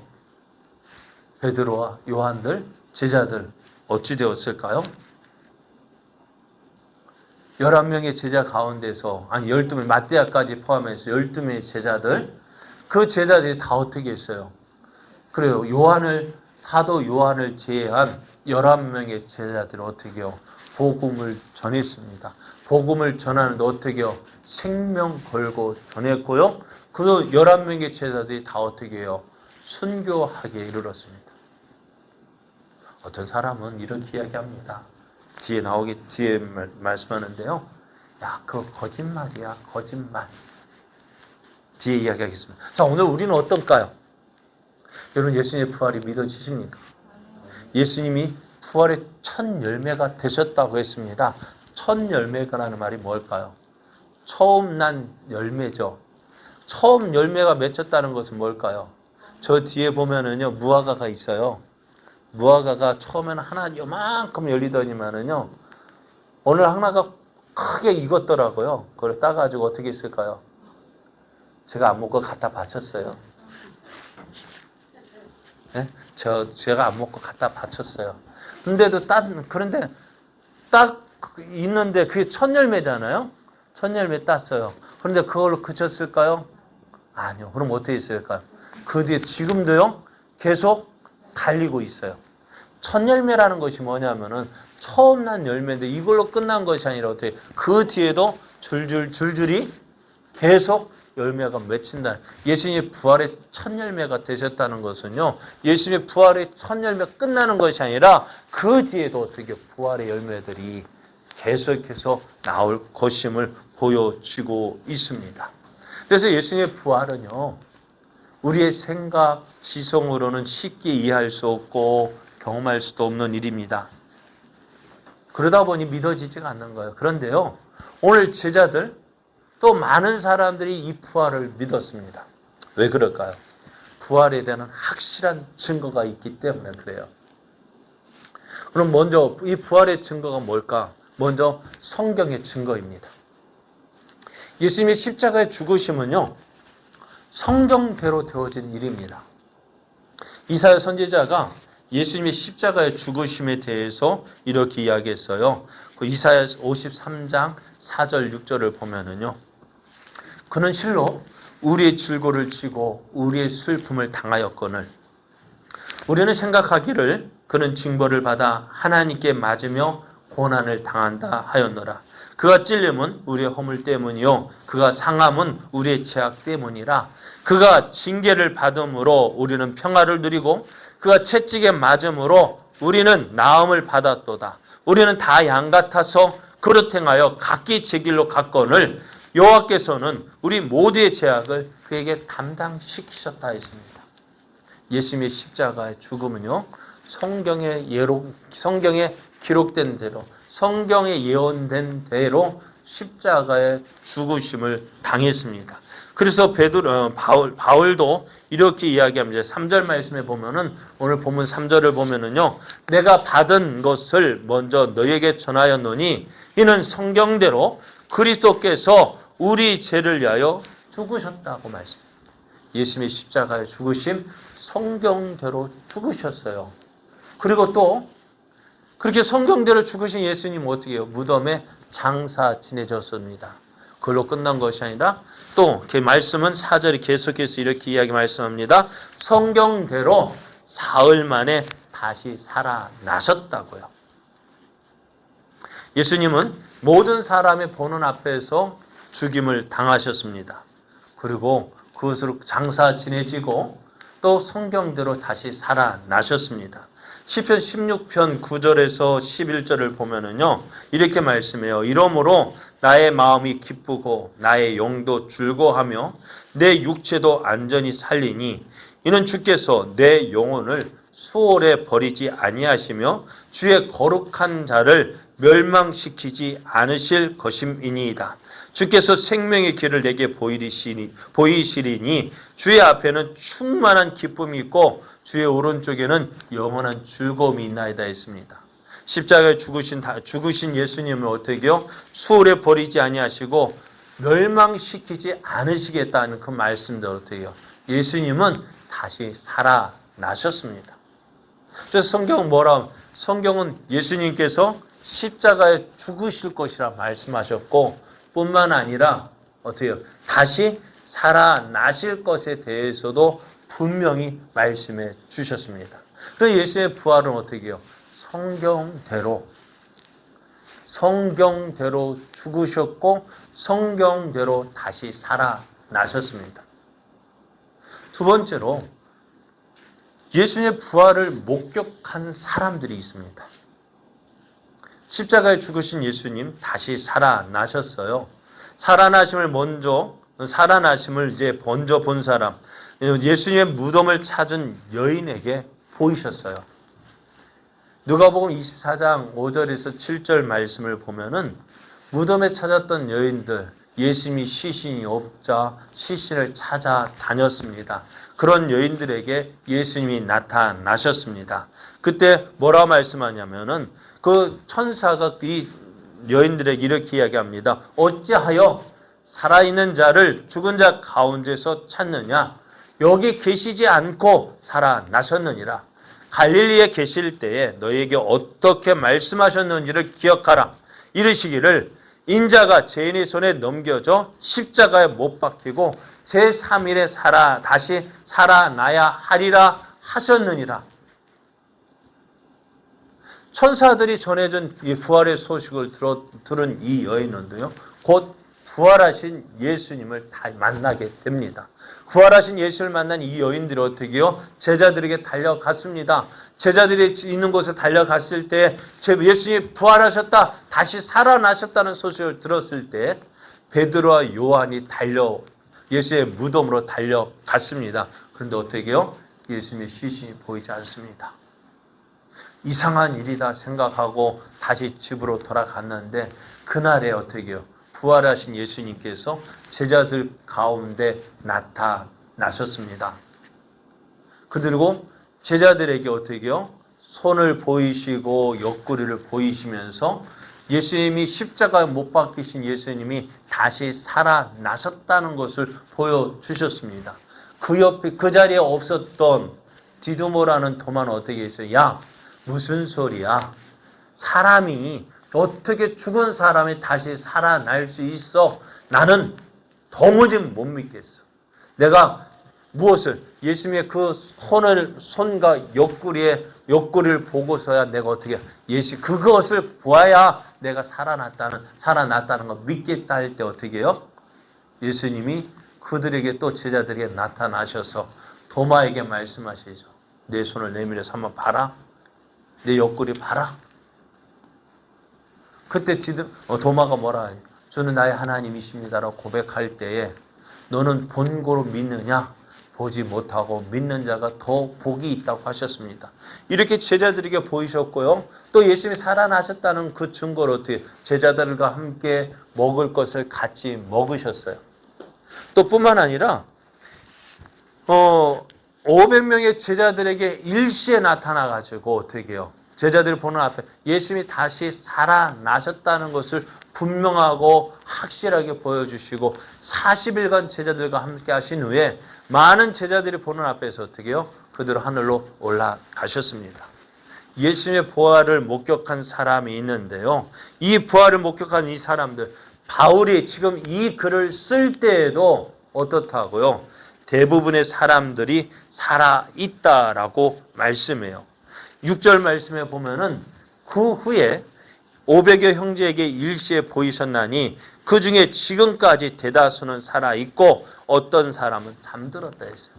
베드로와 요한들, 제자들 어찌 되었을까요? 11명의 제자 가운데서 12명, 마띠아까지 포함해서 12명의 제자들, 그 제자들이 다 어떻게 했어요? 그래요. 사도 요한을 제외한 11명의 제자들은 어떻게 해요? 복음을 전했습니다. 복음을 전하는데 어떻게 해요? 생명 걸고 전했고요. 그 11명의 제자들이 다 어떻게 해요? 순교하게 이르렀습니다. 어떤 사람은 이렇게 이야기합니다. 뒤에 말씀하는데요. 야, 그거 거짓말이야, 거짓말. 뒤에 이야기하겠습니다. 자, 오늘 우리는 어떨까요? 여러분, 예수님의 부활이 믿어지십니까? 예수님이 부활의 첫 열매가 되셨다고 했습니다. 첫 열매가라는 말이 뭘까요? 처음 난 열매죠. 처음 열매가 맺혔다는 것은 뭘까요? 저 뒤에 보면은요, 무화과가 있어요. 무화과가 처음에는 하나 요만큼 열리더니만은요, 오늘 하나가 크게 익었더라고요. 그걸 따가지고 어떻게 했을까요? 제가 안 먹고 갖다 바쳤어요. 네? 제가 안 먹고 갖다 바쳤어요. 그런데 딱 있는데 그게 첫 열매잖아요? 첫 열매 땄어요. 그런데 그걸로 그쳤을까요? 아니요. 그럼 어떻게 했을까요? 그 뒤에 지금도요, 계속 달리고 있어요. 첫 열매라는 것이 뭐냐면은 처음 난 열매인데 이걸로 끝난 것이 아니라 어떻게 그 뒤에도 줄줄이 계속 열매가 맺힌다. 예수님의 부활의 첫 열매가 되셨다는 것은요, 예수님의 부활의 첫 열매가 끝나는 것이 아니라 그 뒤에도 어떻게 부활의 열매들이 계속해서 나올 것임을 보여주고 있습니다. 그래서 예수님의 부활은요, 우리의 생각, 지성으로는 쉽게 이해할 수 없고 경험할 수도 없는 일입니다. 그러다 보니 믿어지지가 않는 거예요. 그런데요, 오늘 제자들, 또 많은 사람들이 이 부활을 믿었습니다. 왜 그럴까요? 부활에 대한 확실한 증거가 있기 때문에 그래요. 그럼 먼저 이 부활의 증거가 뭘까? 먼저 성경의 증거입니다. 예수님의 십자가의 죽으심은요, 성경대로 되어진 일입니다. 이사야 선지자가 예수님의 십자가의 죽으심에 대해서 이렇게 이야기했어요. 그 이사야 53장 4절 6절을 보면은요. 그는 실로 우리의 질고를 지고 우리의 슬픔을 당하였거늘 우리는 생각하기를 그는 징벌을 받아 하나님께 맞으며 고난을 당한다 하였노라. 그가 찔림은 우리의 허물 때문이요 그가 상함은 우리의 죄악 때문이라. 그가 징계를 받음으로 우리는 평화를 누리고 그가 채찍에 맞음으로 우리는 나음을 받았도다. 우리는 다 양 같아서 그릇 행하여 각기 제 길로 갔거늘 여호와께서는 우리 모두의 죄악을 그에게 담당시키셨다 했습니다. 예수님의 십자가의 죽음은요, 성경에 기록된 대로, 성경에 예언된 대로 십자가의 죽으심을 당했습니다. 그래서 바울도 이렇게 이야기합니다. 3절 말씀에 보면은, 오늘 본문 3절을 보면은요, 내가 받은 것을 먼저 너에게 전하였노니 이는 성경대로 그리스도께서 우리 죄를 위하여 죽으셨다고 말씀합니다. 예수님의 십자가의 죽으심, 성경대로 죽으셨어요. 그리고 또 그렇게 성경대로 죽으신 예수님은 어떻게 해요? 무덤에 장사 지내셨습니다. 그걸로 끝난 것이 아니라 또 그 말씀은 4절이 계속해서 이렇게 이야기 말씀합니다. 성경대로 사흘 만에 다시 살아나셨다고요. 예수님은 모든 사람의 보는 앞에서 죽임을 당하셨습니다. 그리고 그것으로 장사 지내지고 또 성경대로 다시 살아나셨습니다. 시편 16편 9절에서 11절을 보면은요, 이렇게 말씀해요. 이러므로 나의 마음이 기쁘고 나의 영도 즐거워하며 내 육체도 안전히 살리니 이는 주께서 내 영혼을 수월에 버리지 아니하시며 주의 거룩한 자를 멸망시키지 않으실 것임이니이다. 주께서 생명의 길을 내게 보이시리니 주의 앞에는 충만한 기쁨이 있고 주의 오른쪽에는 영원한 즐거움이 있나이다 했습니다. 십자가에 죽으신 예수님을 어떻게 해요? 수월에 버리지 아니하시고 멸망시키지 않으시겠다는 그 말씀도 어떻게 해요? 예수님은 다시 살아나셨습니다. 그래서 성경은 예수님께서 십자가에 죽으실 것이라 말씀하셨고 뿐만 아니라 어떻게 해요? 다시 살아나실 것에 대해서도 분명히 말씀해 주셨습니다. 그래서 예수의 부활은 어떻게 해요? 성경대로 죽으셨고 성경대로 다시 살아나셨습니다. 두 번째로 예수님의 부활을 목격한 사람들이 있습니다. 십자가에 죽으신 예수님 다시 살아나셨어요. 살아나심을 먼저 본 사람, 예수님의 무덤을 찾은 여인에게 보이셨어요. 누가복음 24장 5절에서 7절 말씀을 보면은 무덤에 찾았던 여인들, 예수님이 시신이 없자 시신을 찾아다녔습니다. 그런 여인들에게 예수님이 나타나셨습니다. 그때 뭐라 말씀하냐면은 그 천사가 이 여인들에게 이렇게 이야기합니다. 어찌하여 살아있는 자를 죽은 자 가운데서 찾느냐? 여기 계시지 않고 살아나셨느니라. 갈릴리에 계실 때에 너에게 어떻게 말씀하셨는지를 기억하라. 이르시기를 인자가 죄인의 손에 넘겨져 십자가에 못 박히고 제3일에 다시 살아나야 하리라 하셨느니라. 천사들이 전해준 이 부활의 소식을 들은 이 여인은요, 곧 부활하신 예수님을 다 만나게 됩니다. 부활하신 예수를 만난 이 여인들이 어떻게 해요? 제자들에게 달려갔습니다. 제자들이 있는 곳에 달려갔을 때 예수님이 부활하셨다, 다시 살아나셨다는 소식을 들었을 때 베드로와 요한이 예수의 무덤으로 달려갔습니다. 그런데 어떻게 해요? 예수님의 시신이 보이지 않습니다. 이상한 일이다 생각하고 다시 집으로 돌아갔는데 그날에 어떻게 해요? 부활하신 예수님께서 제자들 가운데 나타나셨습니다. 그리고 제자들에게 어떻게 해요? 손을 보이시고 옆구리를 보이시면서 예수님이 십자가에 못 박히신 예수님이 다시 살아나셨다는 것을 보여주셨습니다. 그 자리에 없었던 디두모라는 도마는 어떻게 했어요? 야, 무슨 소리야? 사람이 어떻게 죽은 사람이 다시 살아날 수 있어? 나는 도무지 못 믿겠어. 내가 무엇을 예수님의 그 손과 옆구리를 보고서야 내가 어떻게 그것을 보아야 내가 살아났다는 걸 믿겠다 할 때 어떻게 해요? 예수님이 그들에게 또 제자들에게 나타나셔서 도마에게 말씀하시죠. 내 손을 내밀어서 한번 봐라. 내 옆구리 봐라. 그때 도마가 뭐라 해요? 저는 나의 하나님이십니다라고 고백할 때에 너는 본고로 믿느냐? 보지 못하고 믿는 자가 더 복이 있다고 하셨습니다. 이렇게 제자들에게 보이셨고요. 또 예수님이 살아나셨다는 그 증거를 어떻게 제자들과 함께 먹을 것을 같이 먹으셨어요. 또 뿐만 아니라 500명의 제자들에게 일시에 나타나가지고 어떻게 해요? 제자들이 보는 앞에 예수님이 다시 살아나셨다는 것을 분명하고 확실하게 보여주시고 40일간 제자들과 함께 하신 후에 많은 제자들이 보는 앞에서 어떻게 해요? 그대로 하늘로 올라가셨습니다. 예수님의 부활을 목격한 사람이 있는데요. 이 부활을 목격한 이 사람들, 바울이 지금 이 글을 쓸 때에도 어떻다고요? 대부분의 사람들이 살아있다라고 말씀해요. 6절 말씀에 보면은 그 후에 500여 형제에게 일시에 보이셨나니 그 중에 지금까지 대다수는 살아있고 어떤 사람은 잠들었다 했어요.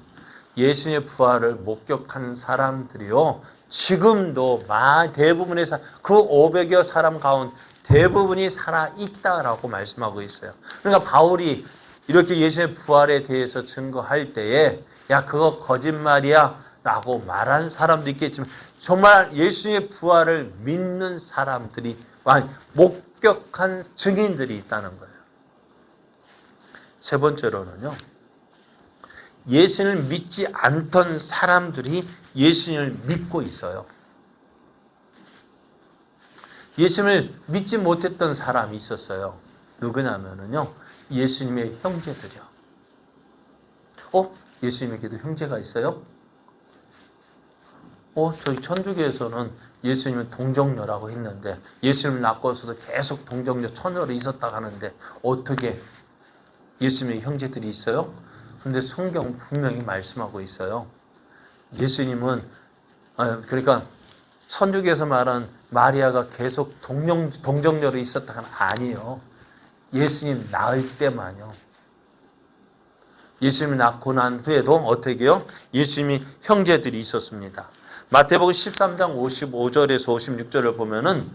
예수님의 부활을 목격한 사람들이요. 지금도 대부분의 그 500여 사람 가운데 대부분이 살아있다라고 말씀하고 있어요. 그러니까 바울이 이렇게 예수님의 부활에 대해서 증거할 때에 야 그거 거짓말이야 라고 말한 사람도 있겠지만 정말 예수님의 부활을 믿는 사람들이 목격한 증인들이 있다는 거예요. 세 번째로는요. 예수님을 믿지 않던 사람들이 예수님을 믿고 있어요. 예수님을 믿지 못했던 사람이 있었어요. 누구냐면요. 예수님의 형제들이요. 예수님에게도 형제가 있어요? 저희 천주교에서는 예수님은 동정녀라고 했는데 예수님을 낳고서도 계속 동정녀 처녀로 있었다고 하는데 어떻게 예수님의 형제들이 있어요? 그런데 성경 분명히 말씀하고 있어요. 예수님은 그러니까 천주교에서 말하는 마리아가 계속 동정녀로 있었다가 아니에요. 예수님 낳을 때만요. 예수님을 낳고 난 후에도 어떻게 해요? 예수님이 형제들이 있었습니다. 마태복음 13장 55절에서 56절을 보면은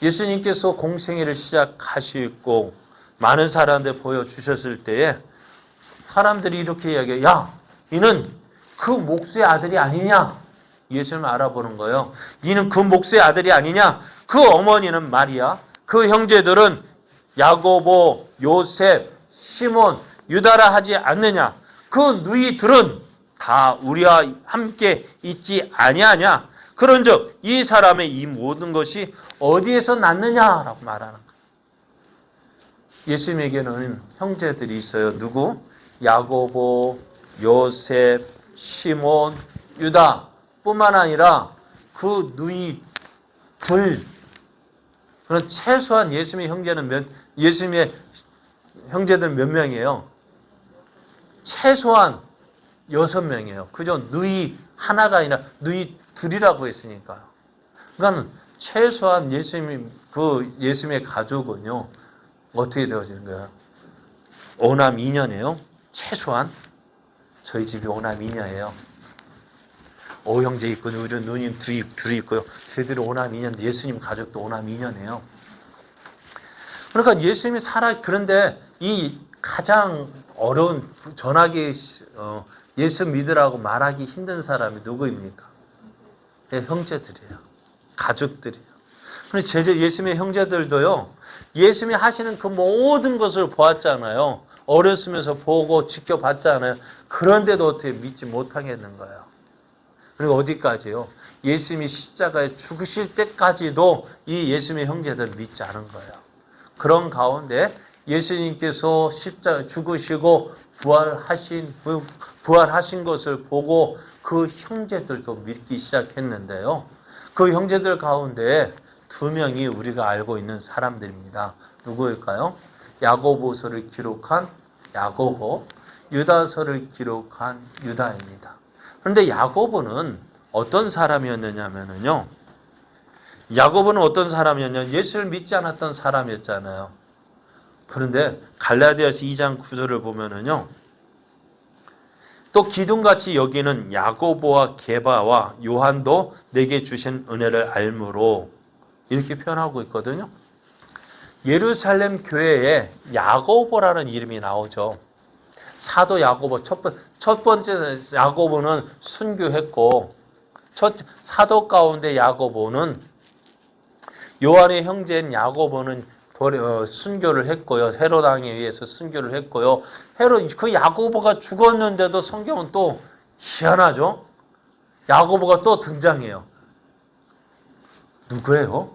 예수님께서 공생애를 시작하시고 많은 사람들 보여주셨을 때에 사람들이 이렇게 이야기해요. 야, 이는 그 목수의 아들이 아니냐? 예수님을 알아보는 거예요. 이는 그 목수의 아들이 아니냐? 그 어머니는 마리아, 그 형제들은 야고보, 요셉, 시몬, 유다라 하지 않느냐? 그 누이들은 다 우리와 함께 있지 아니하냐? 그런즉 이 사람의 이 모든 것이 어디에서 났느냐라고 말하는 거예요. 예수님에게는 형제들이 있어요. 누구? 야고보, 요셉, 시몬, 유다 뿐만 아니라 그 누이 둘. 그런 최소한 예수님의 형제들 몇 명이에요? 최소한 6명이에요. 그죠? 누이 하나가 아니라 누이 둘이라고 했으니까요. 그러니까 최소한 예수님의 가족은요, 어떻게 되어지는 거예요? 오남 2녀네요. 최소한. 저희 집이 오남 2녀예요. 오형제 있고, 우리 누님 둘이 있고요. 저희들이 오남 2녀인데 예수님 가족도 오남 2녀네요. 그러니까 예수님이 그런데 이 가장 어려운 전하기 예수 믿으라고 말하기 힘든 사람이 누구입니까? 형제들이에요. 가족들이에요. 그런데 예수님의 형제들도요. 예수님이 하시는 그 모든 것을 보았잖아요. 어렸으면서 보고 지켜봤잖아요. 그런데도 어떻게 믿지 못하겠는 거예요. 그리고 어디까지요? 예수님이 십자가에 죽으실 때까지도 이 예수님의 형제들을 믿지 않은 거예요. 그런 가운데 예수님께서 십자가 죽으시고 부활하신 것을 보고 그 형제들도 믿기 시작했는데요. 그 형제들 가운데 두 명이 우리가 알고 있는 사람들입니다. 누구일까요? 야고보서를 기록한 야고보, 유다서를 기록한 유다입니다. 그런데 야고보는 어떤 사람이었느냐면요. 야고보는 어떤 사람이었냐? 예수를 믿지 않았던 사람이었잖아요. 그런데 갈라디아서 2장 9절을 보면은요. 또 기둥같이 여기는 야고보와 게바와 요한도 내게 주신 은혜를 알므로 이렇게 표현하고 있거든요. 예루살렘 교회에 야고보라는 이름이 나오죠. 사도 야고보 첫 번째 야고보는 순교했고 사도 가운데 야고보는 요한의 형제인 야고보는 순교를 했고요. 헤롯 왕에 의해서 순교를 했고요. 그 야고보가 죽었는데도 성경은 또 희한하죠. 야고보가 또 등장해요. 누구예요?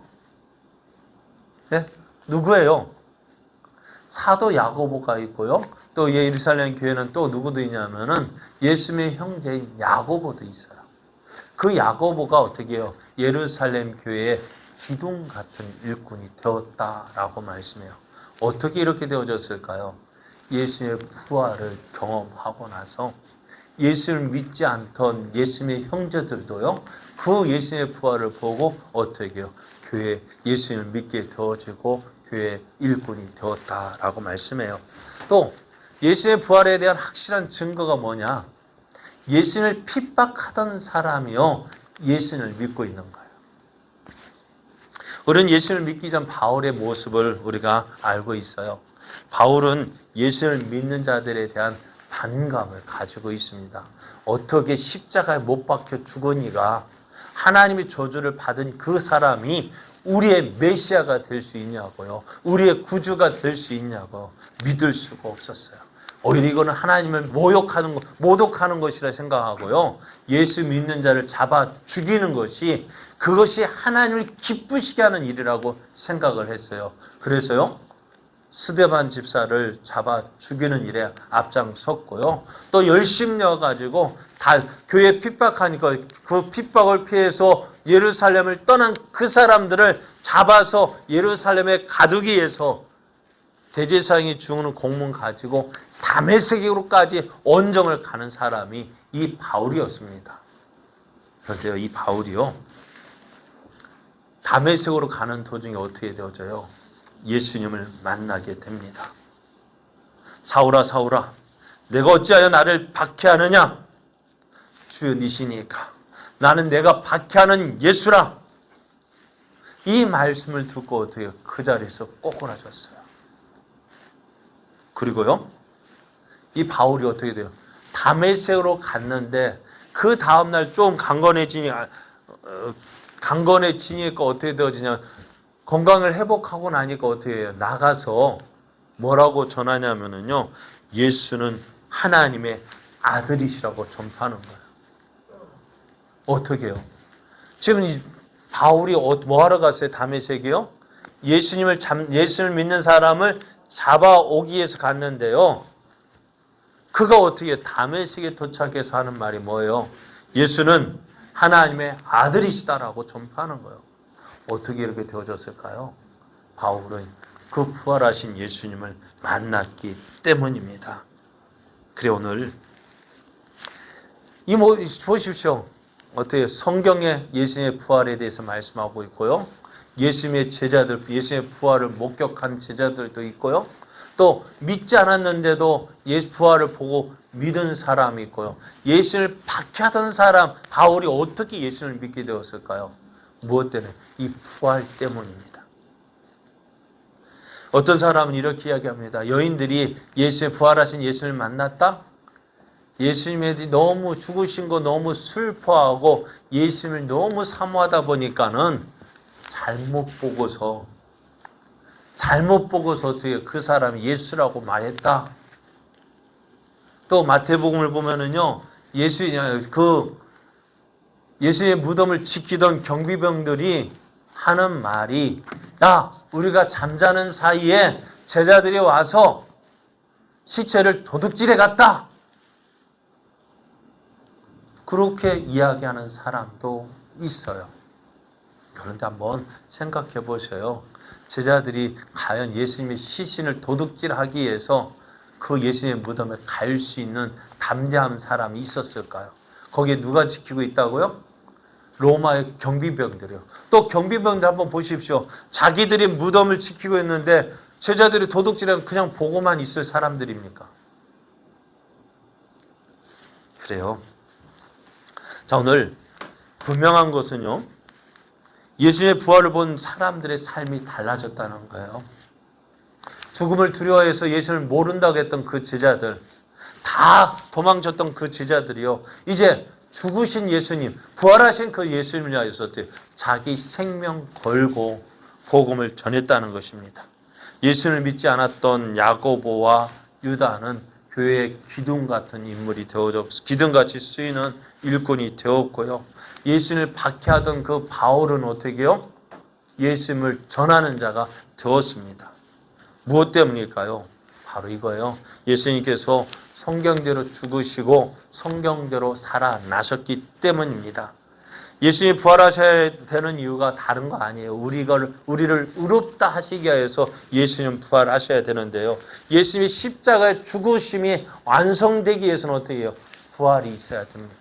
네? 누구예요? 사도 야고보가 있고요. 또 예루살렘 교회는 또 누구도 있냐면은 예수님의 형제인 야고보도 있어요. 그 야고보가 어떻게 해요? 예루살렘 교회의 기둥 같은 일꾼이 되었다라고 말씀해요. 어떻게 이렇게 되어졌을까요? 예수님의 부활을 경험하고 나서 예수를 믿지 않던 예수님의 형제들도요. 그 예수님의 부활을 보고 어떻게 해요? 교회 예수님을 믿게 되어지고 교회 일꾼이 되었다라고 말씀해요. 또 예수님의 부활에 대한 확실한 증거가 뭐냐? 예수님을 핍박하던 사람이요. 예수님을 믿고 있는 거예요. 우리는 예수를 믿기 전 바울의 모습을 우리가 알고 있어요. 바울은 예수를 믿는 자들에 대한 반감을 가지고 있습니다. 어떻게 십자가에 못 박혀 죽으니가 하나님의 저주를 받은 그 사람이 우리의 메시아가 될 수 있냐고요. 우리의 구주가 될 수 있냐고 믿을 수가 없었어요. 오히려 이거는 하나님을 모독하는 것이라 생각하고요. 예수 믿는 자를 잡아 죽이는 것이 그것이 하나님을 기쁘시게 하는 일이라고 생각을 했어요. 그래서요. 스데반 집사를 잡아 죽이는 일에 앞장섰고요. 또 열심여 가지고 교회 핍박하니까 그 핍박을 피해서 예루살렘을 떠난 그 사람들을 잡아서 예루살렘에 가두기 위해서 대제사장이 주는 공문 가지고 다메섹으로까지 온정을 가는 사람이 이 바울이었습니다. 그런데요, 이 바울이요. 다메섹으로 가는 도중에 어떻게 되어져요? 예수님을 만나게 됩니다. 사울아 사울아 내가 어찌하여 나를 박해하느냐? 주여 니시니까 나는 내가 박해하는 예수라. 이 말씀을 듣고 어떻게 그 자리에서 꼬꾸라졌어요. 그리고요 이 바울이 어떻게 돼요? 다메섹으로 갔는데 그 다음날 좀 강건해지니까 어떻게 되어지냐? 건강을 회복하고 나니까 어떻게 해요? 나가서 뭐라고 전하냐면요. 예수는 하나님의 아들이시라고 전파하는 거예요. 어떻게 해요? 지금 이 바울이 뭐 하러 갔어요? 다메섹이요? 예수님을 믿는 사람을 잡아오기 위해서 갔는데요. 그가 어떻게 다메섹에 도착해서 하는 말이 뭐예요? 예수는 하나님의 아들이시다라고 전파하는 거예요. 어떻게 이렇게 되어졌을까요? 바울은 그 부활하신 예수님을 만났기 때문입니다. 그래 오늘 보십시오. 어떻게 성경에 예수님의 부활에 대해서 말씀하고 있고요. 예수님의 부활을 목격한 제자들도 있고요. 또 믿지 않았는데도 예수 부활을 보고 믿은 사람이 있고요. 예수를 박해하던 사람 바울이 어떻게 예수를 믿게 되었을까요? 무엇 때문에? 이 부활 때문입니다. 어떤 사람은 이렇게 이야기합니다. 여인들이 부활하신 예수를 만났다? 예수님이 너무 죽으신 거 너무 슬퍼하고 예수님을 너무 사모하다 보니까는 잘못 보고서 어떻게 그 사람이 예수라고 말했다. 또 마태복음을 보면은요, 예수의 무덤을 지키던 경비병들이 하는 말이, 야, 우리가 잠자는 사이에 제자들이 와서 시체를 도둑질해 갔다. 그렇게 이야기하는 사람도 있어요. 그런데 한번 생각해 보세요. 제자들이 과연 예수님의 시신을 도둑질하기 위해서 그 예수님의 무덤에 갈 수 있는 담대한 사람이 있었을까요? 거기에 누가 지키고 있다고요? 로마의 경비병들이요. 또 경비병들 한번 보십시오. 자기들이 무덤을 지키고 있는데 제자들이 도둑질하면 그냥 보고만 있을 사람들입니까? 그래요. 자, 오늘 분명한 것은요, 예수님의 부활을 본 사람들의 삶이 달라졌다는 거예요. 죽음을 두려워해서 예수님을 모른다고 했던 그 제자들, 다 도망쳤던 그 제자들이요, 이제 죽으신 예수님, 부활하신 그 예수님을 위해서 자기 생명 걸고 복음을 전했다는 것입니다. 예수님을 믿지 않았던 야고보와 유다는 교회의 기둥 같은 인물이 되어져 기둥같이 쓰이는 일꾼이 되었고요. 예수님을 박해하던 그 바울은 어떻게 해요? 예수님을 전하는 자가 되었습니다. 무엇 때문일까요? 바로 이거예요. 예수님께서 성경대로 죽으시고 성경대로 살아나셨기 때문입니다. 예수님이 부활하셔야 되는 이유가 다른 거 아니에요. 우리를 의롭다 하시기 위해서 예수님 부활하셔야 되는데요. 예수님이 십자가의 죽으심이 완성되기 위해서는 어떻게 해요? 부활이 있어야 됩니다.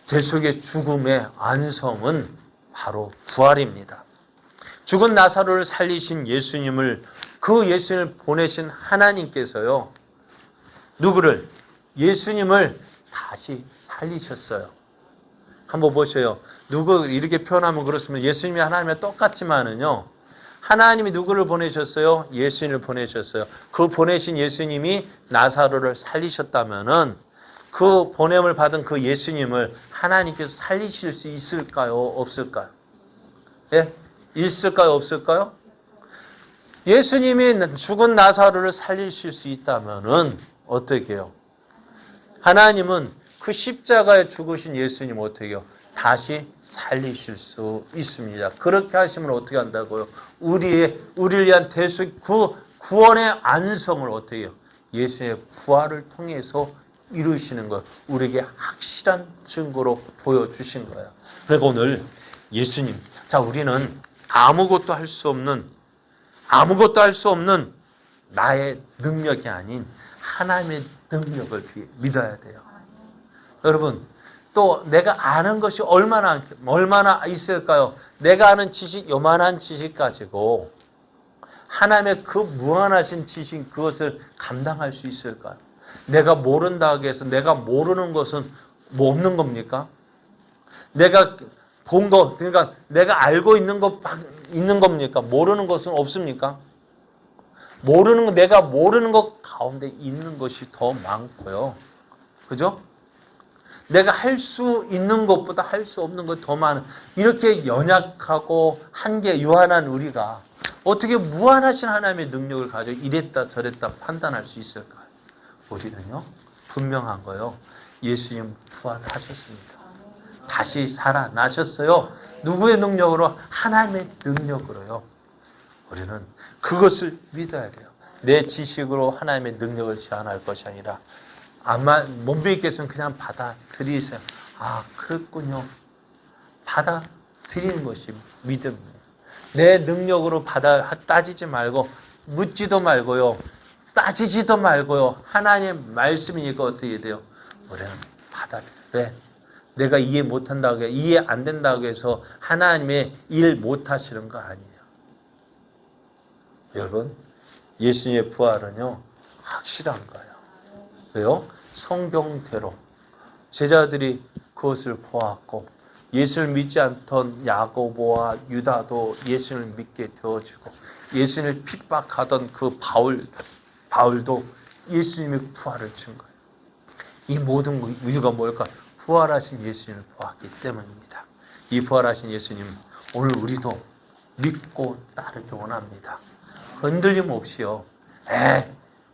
대속의 죽음의 완성은 바로 부활입니다. 죽은 나사로를 살리신 예수님을, 그 예수님을 보내신 하나님께서요, 누구를? 예수님을 다시 살리셨어요. 한번 보세요. 누구 이렇게 표현하면 그렇습니다. 예수님이 하나님과 똑같지만은요, 하나님이 누구를 보내셨어요? 예수님을 보내셨어요. 그 보내신 예수님이 나사로를 살리셨다면은 그 보냄을 받은 그 예수님을 하나님께서 살리실 수 있을까요? 없을까요? 예? 있을까요? 없을까요? 예수님이 죽은 나사로를 살리실 수 있다면은 어떻게 해요? 하나님은 그 십자가에 죽으신 예수님 어떻게 해요? 다시 살리실 수 있습니다. 그렇게 하시면 어떻게 한다고요? 우리를 위한 대속, 구원의 안성을 어떻게 해요? 예수님의 부활을 통해서 이루시는 것, 우리에게 확실한 증거로 보여주신 거예요. 그리고 오늘 예수님, 자, 우리는 아무것도 할 수 없는 나의 능력이 아닌 하나님의 능력을 믿어야 돼요. 여러분, 또 내가 아는 것이 얼마나 있을까요? 내가 아는 지식, 요만한 지식 가지고 하나님의 그 무한하신 지식, 그것을 감당할 수 있을까요? 내가 모른다고 해서 내가 모르는 것은 뭐 없는 겁니까? 내가 본 것, 그러니까 내가 알고 있는 것 있는 겁니까? 모르는 것은 없습니까? 내가 모르는 것 가운데 있는 것이 더 많고요. 그죠? 내가 할 수 있는 것보다 할 수 없는 것 더 많은, 이렇게 연약하고 한계 유한한 우리가 어떻게 무한하신 하나님의 능력을 가지고 이랬다 저랬다 판단할 수 있을까요? 우리는요, 분명한 거요. 예수님 부활하셨습니다. 다시 살아나셨어요. 누구의 능력으로? 하나님의 능력으로요. 우리는 그것을 믿어야 돼요. 내 지식으로 하나님의 능력을 제한할 것이 아니라, 아마 못 믿겠으면 그냥 받아들이세요. 아, 그렇군요. 받아들이는 것이 믿음이에요. 내 능력으로 따지지 말고, 묻지도 말고요, 따지지도 말고요, 하나님 말씀이니까 어떻게 돼요? 우리는 받아들여요. 왜? 내가 이해 못한다고, 이해 안 된다고 해서 하나님의 일 못하시는 거 아니에요. 여러분, 예수님의 부활은요, 확실한 거예요. 왜요? 성경대로 제자들이 그것을 보았고, 예수를 믿지 않던 야고보와 유다도 예수를 믿게 되어지고, 예수님을 핍박하던 그 바울도 예수님의 부활을 준 거예요. 이 모든 이유가 뭘까? 부활하신 예수님을 보았기 때문입니다. 이 부활하신 예수님, 오늘 우리도 믿고 따르기 원합니다. 흔들림 없이요.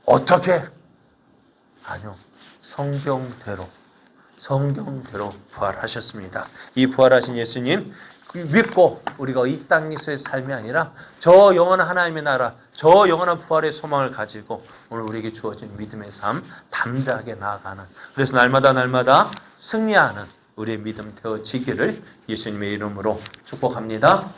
어떻게? 아니요. 성경대로 부활하셨습니다. 이 부활하신 예수님, 믿고 우리가 이 땅에서의 삶이 아니라 저 영원한 하나님의 나라, 저 영원한 부활의 소망을 가지고 오늘 우리에게 주어진 믿음의 삶 담대하게 나아가는, 그래서 날마다 승리하는 우리의 믿음 되어지기를 예수님의 이름으로 축복합니다.